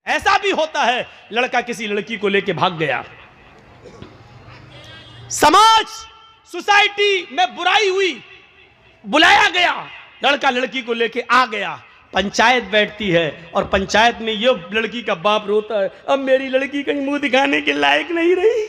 ऐसा भी होता है, लड़का किसी लड़की को लेके भाग गया, समाज सोसाइटी में बुराई हुई, बुलाया गया, लड़का लड़की को लेके आ गया, पंचायत बैठती है और पंचायत में ये लड़की का बाप रोता है, अब मेरी लड़की कहीं मुंह दिखाने के लायक नहीं रही।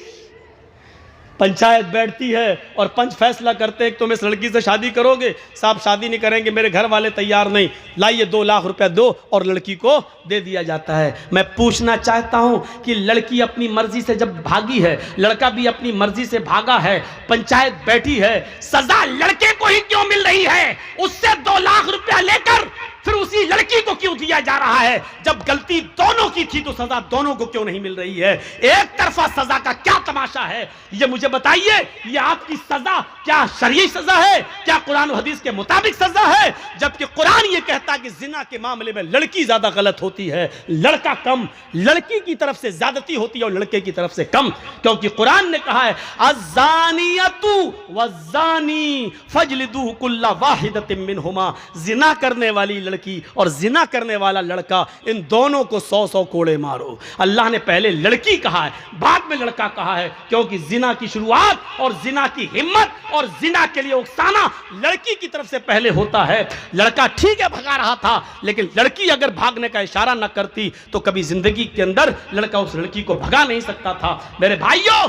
पंचायत बैठती है और पंच फैसला करते हैं कि तुम इस लड़की से शादी करोगे। साहब शादी नहीं करेंगे, मेरे घर वाले तैयार नहीं, लाइए 2 लाख रुपया दो, और लड़की को दे दिया जाता है। मैं पूछना चाहता हूं कि लड़की अपनी मर्जी से जब भागी है, लड़का भी अपनी मर्जी से भागा है, पंचायत बैठी है, सजा लड़के को ही क्यों मिल रही है? उससे 2 लाख रुपया लेकर फिर उसी लड़की को क्यों दिया जा रहा है? जब गलती दोनों की थी तो सजा दोनों को क्यों नहीं मिल रही है? एक तरफा सजा का क्या तमाशा है, ये मुझे बताइए। ये आपकी सजा क्या शरई सजा है? क्या कुरान और हदीस के मुताबिक सजा है? जबकि कुरान ये कहता है कि जिना के मामले में लड़की ज्यादा गलत होती है, लड़का कम। लड़की की तरफ से ज्यादती होती है और लड़के की तरफ से कम, क्योंकि कुरान ने कहा है अज़्ज़ानियतु वज़्ज़ानी फजलिदू कुल्ला वाहिदतिन मिनहुमा। जिना करने वाली लड़की और जिना करने वाला लड़का, इन दोनों को 100-100 कोड़े मारो। अल्लाह ने पहले लड़की कहा है, बाद में लड़का कहा है, क्योंकि जिना की शुरुआत और जिना की हिम्मत और जिना के लिए उकसाना लड़की की तरफ से पहले होता है। लड़का ठीक है भगा रहा था, लेकिन लड़की अगर भागने का इशारा न करती तो कभी जिंदगी के अंदर लड़का उस लड़की को भगा नहीं सकता था। मेरे भाइयों,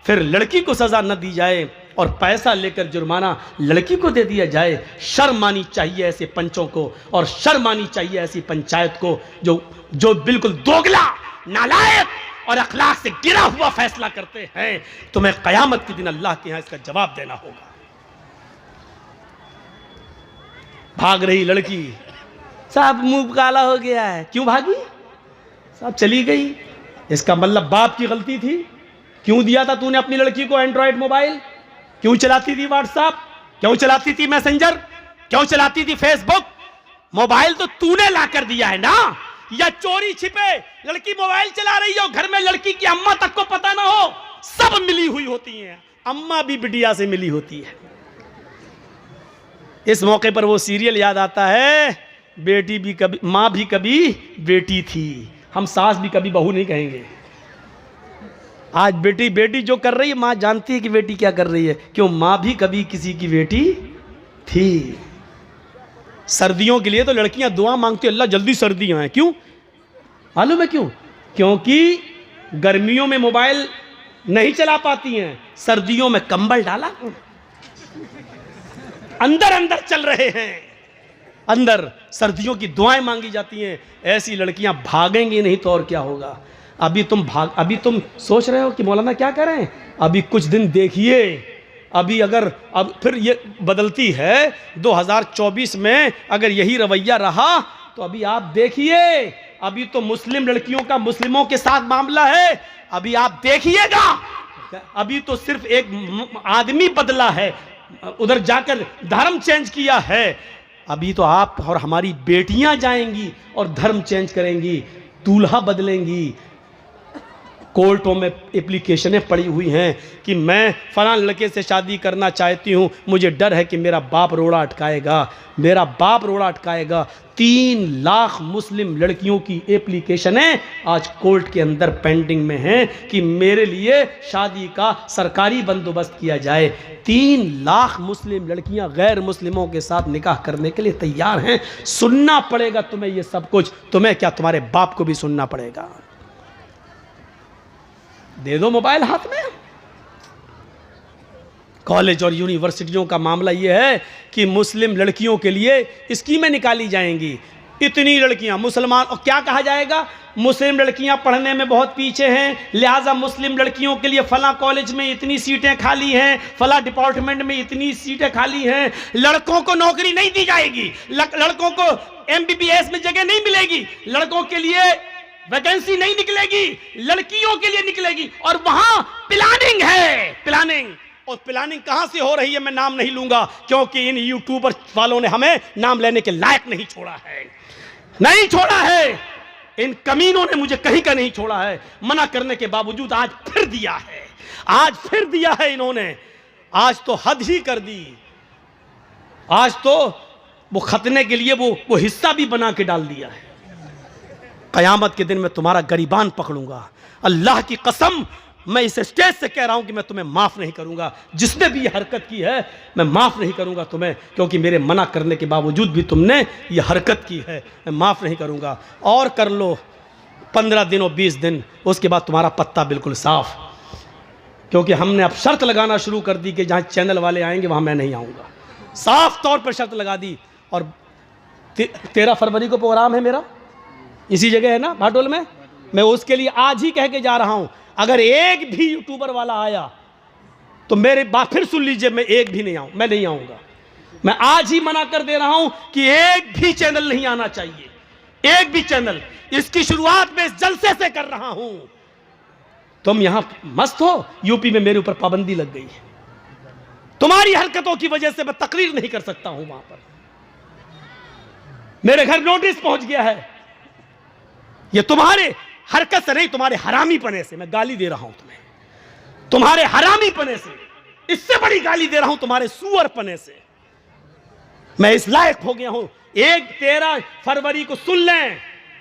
फिर लड़की को सजा न दी जाए और पैसा लेकर जुर्माना लड़की को दे दिया जाए। शर्म आनी चाहिए ऐसे पंचों को, और शर्म आनी चाहिए ऐसी पंचायत को जो बिल्कुल दोगला, नालायक और अखलाक से गिरा हुआ फैसला करते हैं। तुम्हें कयामत के दिन अल्लाह के यहां इसका जवाब देना होगा। भाग रही लड़की, साहब मुंह काला हो गया है, क्यों भागी? साहब चली गई, इसका मतलब बाप की गलती थी। क्यों दिया था तूने अपनी लड़की को एंड्रॉयड मोबाइल? क्यों चलाती थी व्हाट्सएप? क्यों चलाती थी मैसेंजर? क्यों चलाती थी फेसबुक? मोबाइल तो तूने लाकर दिया है ना, या चोरी छिपे लड़की मोबाइल चला रही हो, घर में लड़की की अम्मा तक को पता ना हो? सब मिली हुई होती हैं, अम्मा भी बिटिया से मिली होती है। इस मौके पर वो सीरियल याद आता है, बेटी भी कभी माँ भी कभी बेटी थी। हम सास भी कभी बहू नहीं कहेंगे। आज बेटी जो कर रही है, माँ जानती है कि बेटी क्या कर रही है, क्यों? माँ भी कभी किसी की बेटी थी। सर्दियों के लिए तो लड़कियां दुआ मांगती, अल्लाह जल्दी सर्दियां हैं। क्यों मालूम है क्यों? क्योंकि गर्मियों में मोबाइल नहीं चला पाती हैं, सर्दियों में कंबल डाला, अंदर अंदर चल रहे हैं, अंदर सर्दियों की दुआएं मांगी जाती हैं। ऐसी लड़कियां भागेंगी नहीं तो और क्या होगा? अभी तुम सोच रहे हो कि मौलाना क्या करें? अभी कुछ दिन देखिए, अभी अगर अब फिर ये बदलती है 2024 में, अगर यही रवैया रहा तो अभी आप देखिए, अभी तो मुस्लिम लड़कियों का मुस्लिमों के साथ मामला है, अभी आप देखिएगा। अभी तो सिर्फ एक आदमी बदला है, उधर जाकर धर्म चेंज किया है। अभी तो आप और हमारी बेटियां जाएंगी और धर्म चेंज करेंगी, दूल्हा बदलेंगी। कोर्टों में एप्लीकेशनें पड़ी हुई हैं कि मैं फलां लड़के से शादी करना चाहती हूं, मुझे डर है कि मेरा बाप रोड़ा अटकाएगा, मेरा बाप रोड़ा अटकाएगा। 3 लाख मुस्लिम लड़कियों की एप्लीकेशनें आज कोर्ट के अंदर पेंडिंग में हैं कि मेरे लिए शादी का सरकारी बंदोबस्त किया जाए। 3 लाख मुस्लिम लड़कियां गैर मुस्लिमों के साथ निकाह करने के लिए तैयार हैं। सुनना पड़ेगा तुम्हें ये सब कुछ, तुम्हें क्या, तुम्हारे बाप को भी सुनना पड़ेगा। दे दो मोबाइल हाथ में। कॉलेज और यूनिवर्सिटियों का मामला यह है कि मुस्लिम लड़कियों के लिए स्कीमें निकाली जाएंगी। इतनी लड़कियां मुसलमान, और क्या कहा जाएगा? मुस्लिम लड़कियां पढ़ने में बहुत पीछे हैं, लिहाजा मुस्लिम लड़कियों के लिए फला कॉलेज में इतनी सीटें खाली हैं, फला डिपार्टमेंट में इतनी सीटें खाली हैं। लड़कों को नौकरी नहीं दी जाएगी, लड़कों को MBBS में जगह नहीं मिलेगी, लड़कों के लिए वैकेंसी नहीं निकलेगी, लड़कियों के लिए निकलेगी। और वहां प्लानिंग है, प्लानिंग। और प्लानिंग कहां से हो रही है मैं नाम नहीं लूंगा, क्योंकि इन यूट्यूबर वालों ने हमें नाम लेने के लायक नहीं छोड़ा है, नहीं छोड़ा है। इन कमीनों ने मुझे कहीं का नहीं छोड़ा है। मना करने के बावजूद आज फिर दिया है, आज फिर दिया है इन्होंने। आज तो हद ही कर दी। आज तो वो खतने के लिए वो हिस्सा भी बना के डाल दिया है। क़यामत के दिन मैं तुम्हारा गरीबान पकड़ूंगा। अल्लाह की कसम, मैं इस स्टेज से कह रहा हूं कि मैं तुम्हें माफ़ नहीं करूंगा। जिसने भी ये हरकत की है मैं माफ़ नहीं करूंगा तुम्हें, क्योंकि मेरे मना करने के बावजूद भी तुमने ये हरकत की है। मैं माफ़ नहीं करूंगा। और कर लो 15 दिन और 20 दिन, उसके बाद तुम्हारा पत्ता बिल्कुल साफ। क्योंकि हमने अब शर्त लगाना शुरू कर दी कि जहाँ चैनल वाले आएंगे वहाँ मैं नहीं आऊँगा। साफ तौर पर शर्त लगा दी। और 13 फरवरी को प्रोग्राम है मेरा, इसी जगह है ना, भाटोल में। मैं उसके लिए आज ही कह के जा रहा हूँ, अगर एक भी यूट्यूबर वाला आया तो मेरे बात फिर सुन लीजिए, मैं एक भी नहीं आऊँ, मैं नहीं आऊँगा। मैं आज ही मना कर दे रहा हूँ कि एक भी चैनल नहीं आना चाहिए, एक भी चैनल। इसकी शुरुआत मैं इस जलसे से कर रहा हूँ। तुम यहां मस्त हो, यूपी में मेरे ऊपर पाबंदी लग गई है। तुम्हारी हरकतों की वजह से मैं तकरीर नहीं कर सकता हूं वहां पर। मेरे घर नोटिस पहुंच गया है। ये तुम्हारे हरकत से नहीं, तुम्हारे हरामी पने से मैं गाली दे रहा हूं तुम्हें। तुम्हारे हरामी पने से, इससे बड़ी गाली दे रहा हूं तुम्हारे सुअर पने से। मैं इस लायक हो गया हूं। 13 फरवरी को सुन लें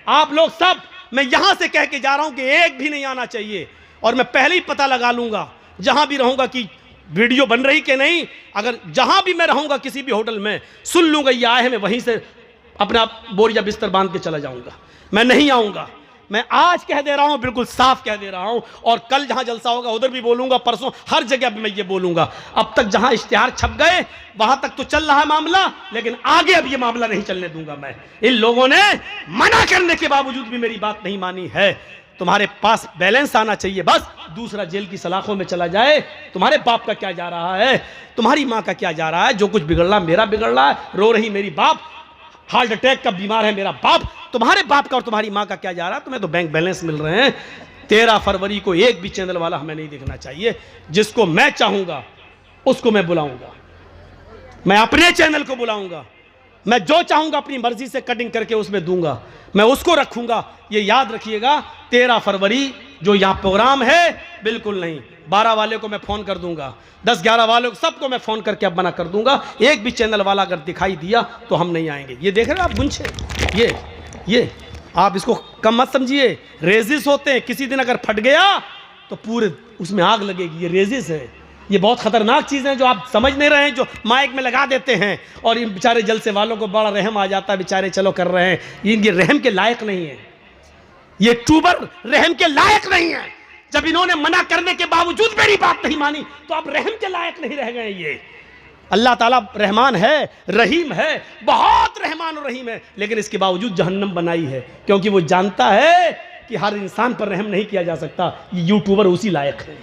आप लोग सब। मैं यहां से कह के जा रहा हूं कि एक भी नहीं आना चाहिए। और मैं पहले ही पता लगा लूंगा जहां भी रहूंगा कि वीडियो बन रही कि नहीं। अगर जहां भी मैं रहूंगा किसी भी होटल में, सुन लूंगा ये आए हैं, मैं वहीं से अपना बोरिया बिस्तर बांध के चला जाऊंगा। मैं नहीं आऊंगा। मैं आज कह दे रहा हूं, बिल्कुल साफ कह दे रहा हूं। और कल जहां जलसा होगा उधर भी बोलूंगा, परसों हर जगह भी मैं ये बोलूंगा। अब तक जहां इश्तिहार छप गए वहां तक तो चल रहा है मामला, लेकिन आगे अब ये मामला नहीं चलने दूंगा मैं। इन लोगों ने मना करने के बावजूद भी मेरी बात नहीं मानी है। तुम्हारे पास बैलेंस आना चाहिए बस। दूसरा जेल की सलाखों में चला जाए। तुम्हारे बाप का क्या जा रहा है, तुम्हारी माँ का क्या जा रहा है। जो कुछ बिगड़ रहा मेरा बिगड़ रहा है। रो रही मेरी बाप, हार्ट अटैक का बीमार है मेरा बाप। तुम्हारे बाप का और तुम्हारी माँ का क्या जा रहा है। तुम्हें तो बैंक बैलेंस मिल रहे हैं। 13 फरवरी को एक भी चैनल वाला हमें नहीं देखना चाहिए। जिसको मैं चाहूंगा उसको मैं बुलाऊंगा। मैं अपने चैनल को बुलाऊंगा। मैं जो चाहूंगा अपनी मर्जी से कटिंग करके उसमें दूंगा, मैं उसको रखूंगा। ये याद रखिएगा, 13 फरवरी जो यहाँ प्रोग्राम है बिल्कुल नहीं। 12 वाले को मैं फ़ोन कर दूंगा, 10-11 वालों को सबको मैं फ़ोन करके अब मना कर दूंगा। एक भी चैनल वाला अगर दिखाई दिया तो हम नहीं आएंगे। ये देख रहे हैं आप गुंछे, ये आप इसको कम मत समझिए। रेजिस होते हैं, किसी दिन अगर फट गया तो पूरे उसमें आग लगेगी। ये रेजिस है। ये बहुत खतरनाक चीज़ है जो आप समझ नहीं रहे हैं, जो माइक में लगा देते हैं। और इन बेचारे जलसे वालों को बड़ा रहम आ जाता है, बेचारे चलो कर रहे हैं। ये रहम के लायक नहीं है। ये ट्यूबर रहम के लायक नहीं है। जब इन्होंने मना करने के बावजूद मेरी बात नहीं मानी तो अब रहम के लायक नहीं रह गए। ये अल्लाह ताला रहमान है, रहीम है, बहुत रहमान और रहीम है, लेकिन इसके बावजूद जहन्नम बनाई है। क्योंकि वो जानता है कि हर इंसान पर रहम नहीं किया जा सकता। ये यूट्यूबर उसी लायक है।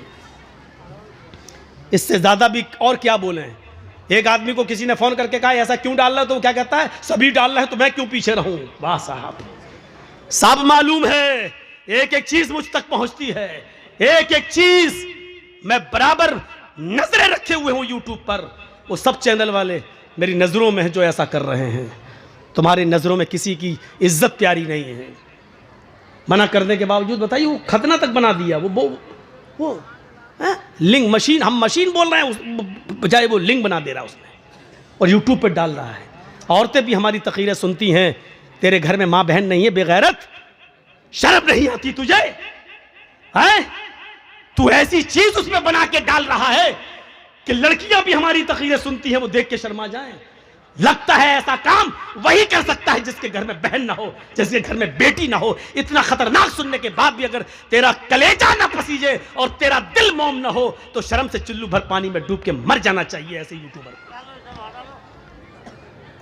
इससे ज्यादा भी और क्या बोले। एक आदमी को किसी ने फोन करके कहा ऐसा क्यों डाल रहा है, तो वो क्या कहता है, सभी डाल रहे हैं तो मैं क्यों पीछे रहूं। वाह साहब, सब मालूम है। एक एक चीज मुझ तक पहुंचती है, एक एक चीज मैं बराबर नजरें रखे हुए हूं यूट्यूब पर। वो सब चैनल वाले मेरी नजरों में है जो ऐसा कर रहे हैं। तुम्हारी नजरों में किसी की इज्जत प्यारी नहीं है। मना करने के बावजूद बताइए, वो खतना तक बना दिया। वो लिंग मशीन, हम मशीन बोल रहे हैं, बजाय वो लिंग बना दे रहा है उसमें और यूट्यूब पर डाल रहा है। औरतें भी हमारी तकरीरें सुनती हैं। तेरे घर में माँ बहन नहीं है बेगैरत, शर्म नहीं आती तुझे है? तू ऐसी चीज उसमें बना के डाल रहा है कि लड़कियां भी हमारी तकरीरें सुनती हैं, वो देख के शर्मा जाएं। लगता है ऐसा काम वही कर सकता है जिसके घर में बहन ना हो, जिसके घर में बेटी ना हो। इतना खतरनाक सुनने के बाद भी अगर तेरा कलेजा ना पसीजे और तेरा दिल मोम ना हो तो शर्म से चुल्लू भर पानी में डूब के मर जाना चाहिए ऐसे यूट्यूबर।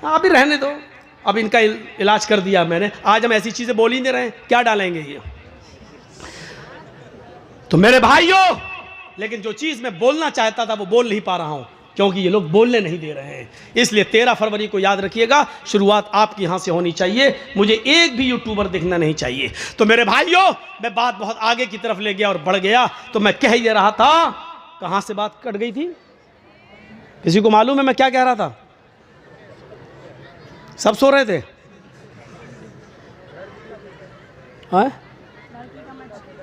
अभी रहने दो, अब इनका इलाज कर दिया मैंने। आज हम ऐसी चीजें बोल ही नहीं रहे, क्या डालेंगे ये। तो मेरे भाइयों, लेकिन जो चीज मैं बोलना चाहता था वो बोल नहीं पा रहा हूं क्योंकि ये लोग बोलने नहीं दे रहे हैं। इसलिए 13 फरवरी को याद रखिएगा, शुरुआत आपके यहां से होनी चाहिए। मुझे एक भी यूट्यूबर दिखना नहीं चाहिए। तो मेरे भाइयों, मैं बात बहुत आगे की तरफ ले गया और बढ़ गया। तो मैं कह ये रहा था, कहां से बात कट गई थी, किसी को मालूम है मैं क्या कह रहा था? सब सो रहे थे। हाँ?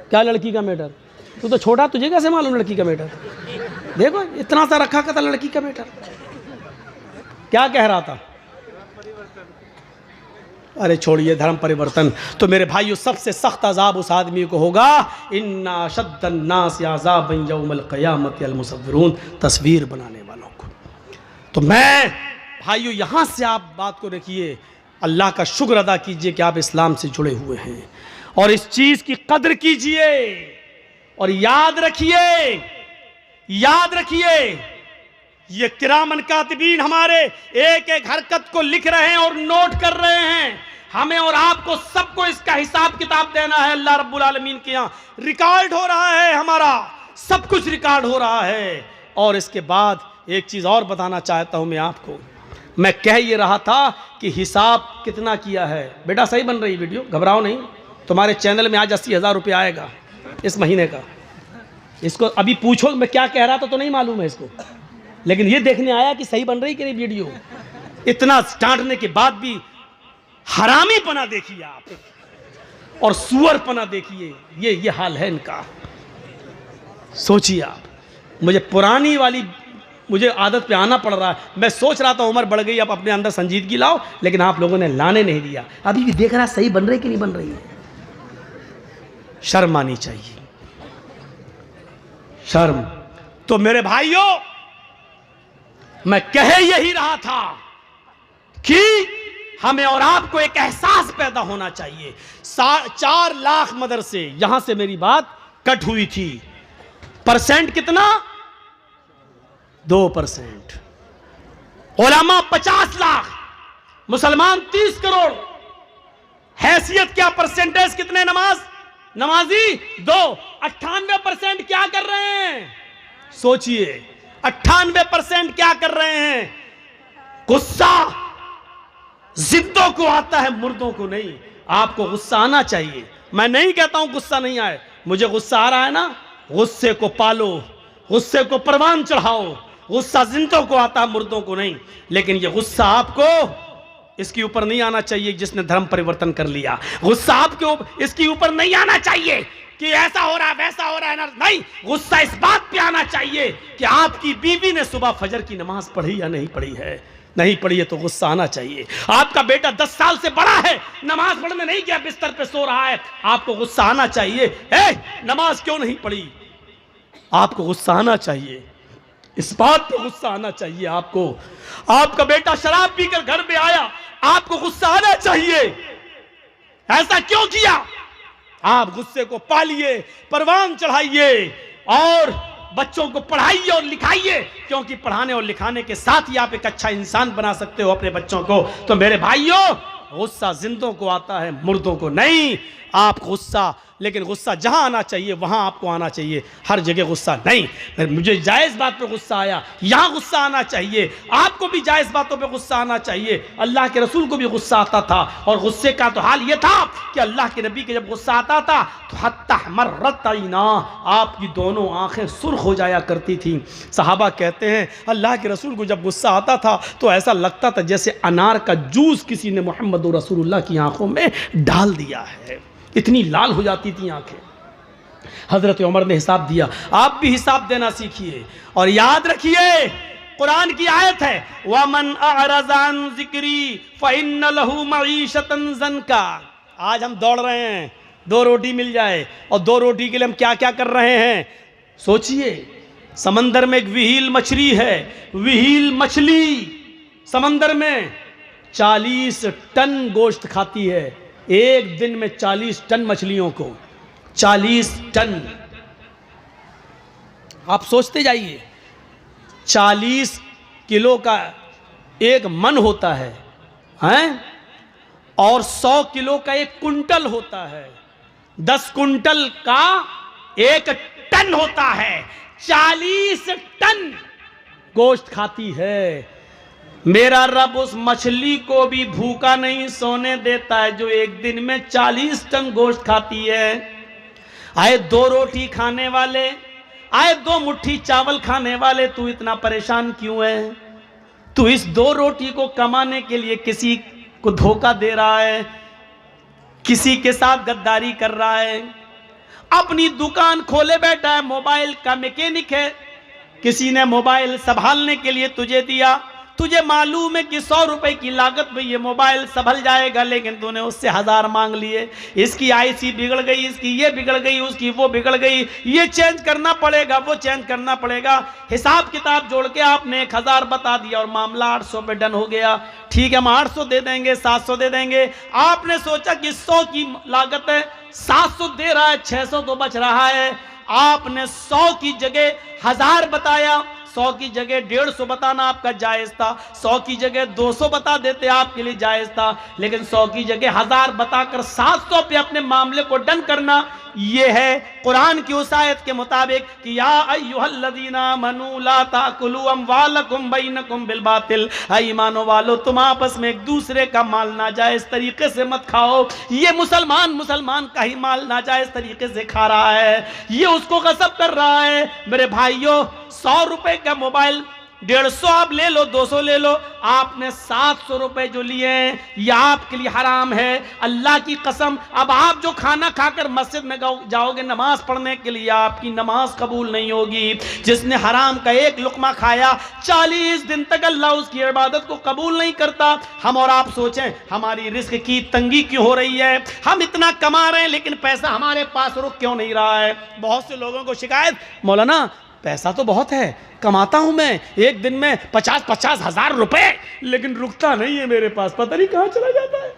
क्या लड़की का मैटर? तू तो छोटा, तुझे कैसे मालूम लड़की का मैटर? देखो इतना सा रखा था लड़की का मैटर। क्या कह रहा था? अरे छोड़िए धर्म परिवर्तन। तो मेरे भाइयों, सबसे सख्त अजाब उस आदमी को होगा, इन्ना शद्दन्नास अज़ाबन यौमल क़यामति अल मुसव्विरून, तस्वीर बनाने वालों को। तो मैं भाइयों, यहाँ से आप बात को रखिए, अल्लाह का शुक्र अदा कीजिए कि आप इस्लाम से जुड़े हुए हैं और इस चीज़ की कद्र कीजिए और याद रखिए ये किरामन कातिबीन हमारे एक एक हरकत को लिख रहे हैं और नोट कर रहे हैं। हमें और आपको सबको इसका हिसाब किताब देना है। अल्लाह रब्बुल आलमीन के यहाँ रिकॉर्ड हो रहा है, हमारा सब कुछ रिकॉर्ड हो रहा है। और इसके बाद एक चीज़ और बताना चाहता हूँ मैं आपको। मैं कह ये रहा था कि हिसाब कितना किया है। बेटा सही बन रही वीडियो, घबराओ नहीं। तुम्हारे चैनल में आज 80,000 रुपये आएगा इस महीने का। इसको अभी पूछो मैं क्या कह रहा था तो नहीं मालूम है इसको, लेकिन ये देखने आया कि सही बन रही कि नहीं वीडियो। इतना डांटने के बाद भी हरामीपना देखिए आप और सुअरपना देखिए, ये हाल है इनका। सोचिए आप, मुझे आदत पे आना पड़ रहा है। मैं सोच रहा था उम्र बढ़ गई, अब अपने अंदर संजीदगी लाओ, लेकिन आप लोगों ने लाने नहीं दिया। अभी भी देख रहा सही बन रही कि नहीं बन रही है। शर्म आनी चाहिए, शर्म। तो मेरे भाइयों, मैं कह यही रहा था कि हमें और आपको एक एहसास पैदा होना चाहिए। 4 लाख मदरसे, यहां से मेरी बात कट हुई थी। परसेंट कितना? 2%। उलमा 50 लाख, मुसलमान 30 करोड़। हैसियत क्या? परसेंटेज कितने नमाजी 2। 98% क्या कर रहे हैं? सोचिए, 98% क्या कर रहे हैं? गुस्सा जिंदों को आता है, मुर्दों को नहीं। आपको गुस्सा आना चाहिए। मैं नहीं कहता हूं गुस्सा नहीं आए, मुझे गुस्सा आ रहा है ना, गुस्से को पालो, गुस्से को परवान चढ़ाओ। गुस्सा जिंदों को आता है, मुर्दों को नहीं। लेकिन ये गुस्सा आपको इसके ऊपर नहीं आना चाहिए जिसने धर्म परिवर्तन कर लिया। गुस्सा आपके इसके ऊपर नहीं आना चाहिए कि ऐसा हो रहा है वैसा हो रहा है ना, नहीं। गुस्सा इस बात पे आना चाहिए कि आपकी बीवी ने सुबह फजर की नमाज पढ़ी या नहीं पढ़ी है। नहीं पढ़ी है तो गुस्सा आना चाहिए। आपका बेटा 10 साल से बड़ा है, नमाज पढ़ने नहीं गया, बिस्तर पे सो रहा है, आपको गुस्सा आना चाहिए। नमाज क्यों नहीं पढ़ी? आपको गुस्सा आना चाहिए, इस बात पे गुस्सा आना चाहिए आपको। आपका बेटा शराब पीकर घर में आया, आपको गुस्सा आना चाहिए। ऐसा क्यों किया? आप गुस्से को पालिए, परवान चढ़ाइए और बच्चों को पढ़ाइए और लिखाइए, क्योंकि पढ़ाने और लिखाने के साथ ही आप एक अच्छा इंसान बना सकते हो अपने बच्चों को। तो मेरे भाइयों, गुस्सा जिंदों को आता है, मुर्दों को नहीं। आप गुस्सा, लेकिन गुस्सा जहां आना चाहिए वहां आपको आना चाहिए, हर जगह गुस्सा नहीं। मुझे जायज़ बात पे गुस्सा आया, यहां गुस्सा आना चाहिए। आपको भी जायज़ बातों पे गुस्सा आना चाहिए। अल्लाह के रसूल को भी गुस्सा आता था, और गुस्से का तो हाल ये था कि अल्लाह के नबी के जब गुस्सा आता था तो हत्ता मर्रत अयना, आपकी दोनों आंखें सुर्ख हो जाया करती थी। सहाबा कहते हैं अल्लाह के रसूल को जब गुस्सा आता था तो ऐसा लगता था जैसे अनार का जूस किसी ने मोहम्मद रसूलुल्लाह की आंखों में डाल दिया है, इतनी लाल हो जाती थी आंखें। हजरत उमर ने हिसाब दिया, आप भी हिसाब देना सीखिए। और याद रखिए, कुरान की आयत है, वमन अअरज़ अन ज़िक्री फ़इन्न लहू मईशतन ज़नका। आज हम दौड़ रहे हैं 2 रोटी मिल जाए, और 2 रोटी के लिए हम क्या क्या कर रहे हैं। सोचिए, समंदर में एक विहील मछली है, विहील मछली समंदर में 40 टन गोश्त खाती है। एक दिन में 40 टन मछलियों को, 40 टन। आप सोचते जाइए, 40 किलो का एक मन होता है, हैं? और 100 किलो का 1 कुंटल होता है, 10 कुंटल का 1 टन होता है। 40 टन गोश्त खाती है। मेरा रब उस मछली को भी भूखा नहीं सोने देता है जो एक दिन में 40 टन गोश्त खाती है। आए 2 रोटी खाने वाले, आए 2 मुट्ठी चावल खाने वाले, तू इतना परेशान क्यों है? तू इस 2 रोटी को कमाने के लिए किसी को धोखा दे रहा है, किसी के साथ गद्दारी कर रहा है। अपनी दुकान खोले बैठा है, मोबाइल का मैकेनिक है, किसी ने मोबाइल संभालने के लिए तुझे दिया, तुझे मालूम है कि 100 रुपए की लागत में ये मोबाइल संभल जाएगा, लेकिन तूने उससे 1000 मांग लिए। इसकी आईसी बिगड़ गई, इसकी ये बिगड़ गई, उसकी वो बिगड़ गई, ये चेंज करना पड़ेगा, वो चेंज करना पड़ेगा। हिसाब किताब जोड़ के आपने 1000 बता दिया और मामला 800 पे डन हो गया। ठीक है, हम 800 दे देंगे, 700 दे देंगे। आपने सोचा कि 100 की लागत है, 700 दे रहा है, 600 तो बच रहा है। आपने 100 की जगह 1000 बताया, 100 की जगह 150 बताना आपका जायज था, 100 की जगह 200 बता देते आपके लिए जायज था, लेकिन 100 की जगह 1000 बताकर 700 पे अपने मामले को डन करना, ये है कुरान की उस आयत के मुताबिक कि या अय्युहल्लज़ीना आमनू ला ताकुलू अमवालकुम बैनकुम बिल बातिल, ईमानो वालो तुम आपस में एक दूसरे का माल नाजायज तरीके से मत खाओ। ये मुसलमान का ही माल नाजायज तरीके से खा रहा है, ये उसको गसब कर रहा है। मेरे भाइयों, 100 रुपए का मोबाइल 150 आप ले लो, 200 ले लो, आपने 700 रुपए जो लिए हैं यह आपके लिए हराम है। अल्लाह की कसम, अब आप जो खाना खाकर मस्जिद में जाओगे नमाज पढ़ने के लिए, आपकी नमाज कबूल नहीं होगी। जिसने हराम का एक लुकमा खाया 40 दिन तक अल्लाह उसकी इबादत को कबूल नहीं करता। हम और आप सोचें, हमारी रिस्क की तंगी क्यों हो रही है? हम इतना कमा रहे हैं लेकिन पैसा हमारे पास रुक क्यों नहीं रहा है? बहुत से लोगों को शिकायत, मौलाना पैसा तो बहुत है, कमाता हूं मैं एक दिन में 50-50 हजार रुपए, लेकिन रुकता नहीं है मेरे पास, पता नहीं कहां चला जाता है,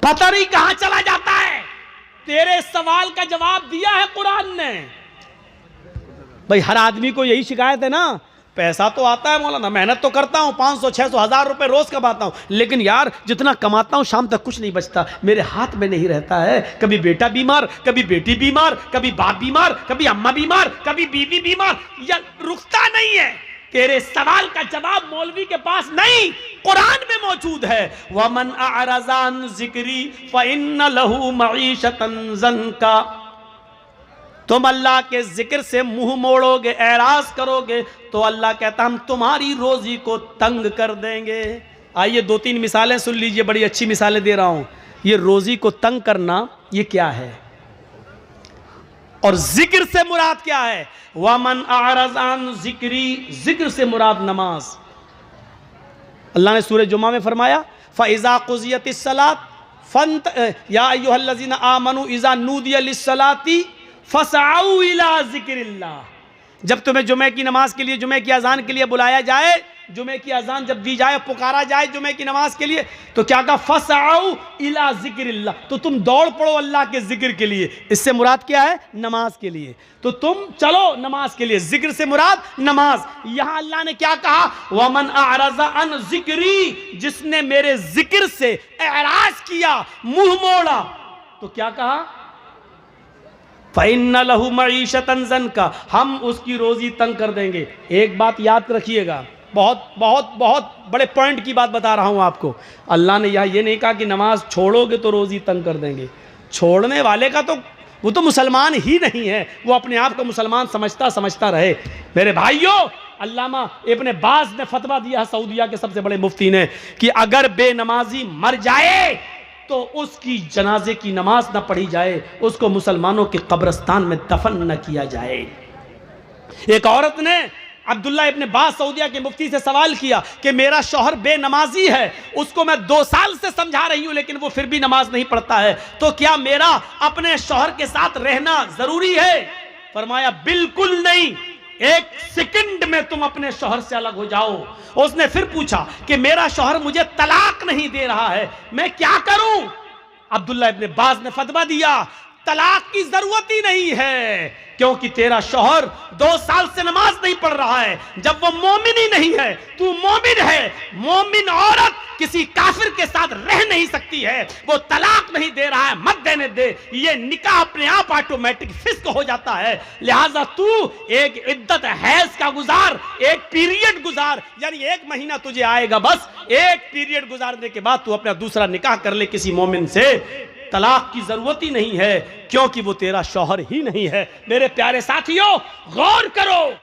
पता नहीं कहां चला जाता है। तेरे सवाल का जवाब दिया है कुरान ने। भाई हर आदमी को यही शिकायत है ना, पैसा तो आता है मौलाना, मेहनत तो करता हूं, 500-600 हजार रुपए रोज कमाता हूं, लेकिन यार जितना कमाता हूं शाम तक कुछ नहीं बचता, मेरे हाथ में नहीं रहता है। कभी बेटा बीमार, कभी बेटी बीमार, कभी बाप बीमार, कभी अम्मा बीमार, कभी बीवी बीमार, यार रुकता नहीं है। तेरे सवाल का जवाब मौलवी के पास नहीं, कुरान में मौजूद है। वमन अअरज़ा अन ज़िक्री फ़इन्न लहू मईशतन ज़न्का, तुम अल्लाह के जिक्र से मुंह मोड़ोगे, एराज करोगे, तो अल्लाह कहता हम तुम्हारी रोजी को तंग कर देंगे। आइए 2-3 मिसालें सुन लीजिए, बड़ी अच्छी मिसालें दे रहा हूं। ये रोजी को तंग करना ये क्या है और जिक्र से मुराद क्या है? वमन अअरज़ा अन ज़िक्री, जिक्र से मुराद नमाज। अल्लाह ने सूरह जुमा में फरमाया फ़इज़ा क़ुज़ियतिस सलात फंत या अय्युहल्लज़ीना आमनू इज़ा नूदिया लिस्सलाती फसआऊ इला ज़िक्रिल्लाह। जब तुम्हें जुमे की नमाज के लिए, जुमे की अजान के लिए बुलाया जाए, जुमे की अजान जब दी जाए, पुकारा जाए जुमे की नमाज के लिए, तो क्या कहा? फसआऊ इला ज़िक्रिल्लाह, तो तुम दौड़ पड़ो अल्लाह के जिक्र के लिए। इससे मुराद क्या है? नमाज के लिए। तो तुम चलो नमाज के लिए, जिक्र से मुराद नमाज। यहां अल्लाह ने क्या कहा? वमन अअरज़ा अन ज़िक्री, जिसने मेरे जिक्र से एराज किया, मुंह मोड़ा, तो क्या कहा? फ़इन्न लहू मईशतन ज़न्का, हम उसकी रोजी तंग कर देंगे। एक बात याद रखिएगा, बहुत बहुत बहुत बड़े पॉइंट की बात बता रहा हूं आपको। अल्लाह ने यहाँ ये नहीं कहा कि नमाज छोड़ोगे तो रोजी तंग कर देंगे। छोड़ने वाले का तो वो तो मुसलमान ही नहीं है, वो अपने आप को मुसलमान समझता रहे। मेरे भाइयों, अल्लामा इब्न बाज ने फतवा दिया, सऊदिया के सबसे बड़े मुफ्ती ने, कि अगर बेनमाजी मर जाए तो उसकी जनाजे की नमाज न पढ़ी जाए, उसको मुसलमानों के कब्रिस्तान में दफन न किया जाए। एक औरत ने अब्दुल्ला इब्न बाज सऊदिया के मुफ्ती से सवाल किया कि मेरा शौहर बेनमाजी है, उसको मैं 2 साल से समझा रही हूं लेकिन वो फिर भी नमाज नहीं पढ़ता है, तो क्या मेरा अपने शौहर के साथ रहना जरूरी है? फरमाया बिल्कुल नहीं, 1 सेकंड में तुम अपने शौहर से अलग हो जाओ। उसने फिर पूछा कि मेरा शौहर मुझे तलाक नहीं दे रहा है, मैं क्या करूं? अब्दुल्ला इब्न बाज ने फतवा दिया, तलाक की जरूरत ही नहीं है, क्योंकि तेरा शौहर 2 साल से नमाज नहीं पढ़ रहा है। जब वो मोमिन ही नहीं है, तू मोमिन है। मोमिन औरत किसी काफिर के साथ रह नहीं सकती है, वो तलाक नहीं दे रहा है, मत देने दे। ये निकाह अपने आप ऑटोमेटिक फिस्क हो जाता है। लिहाजा तू एक इद्दत हैज का गुजार, एक पीरियड गुजार, यानी 1 महीना तुझे आएगा, बस 1 पीरियड गुजारने के बाद तू अपना दूसरा निकाह कर ले किसी मोमिन से। तलाक की जरूरत ही नहीं है, क्योंकि वो तेरा शौहर ही नहीं है। मेरे प्यारे साथियों, गौर करो।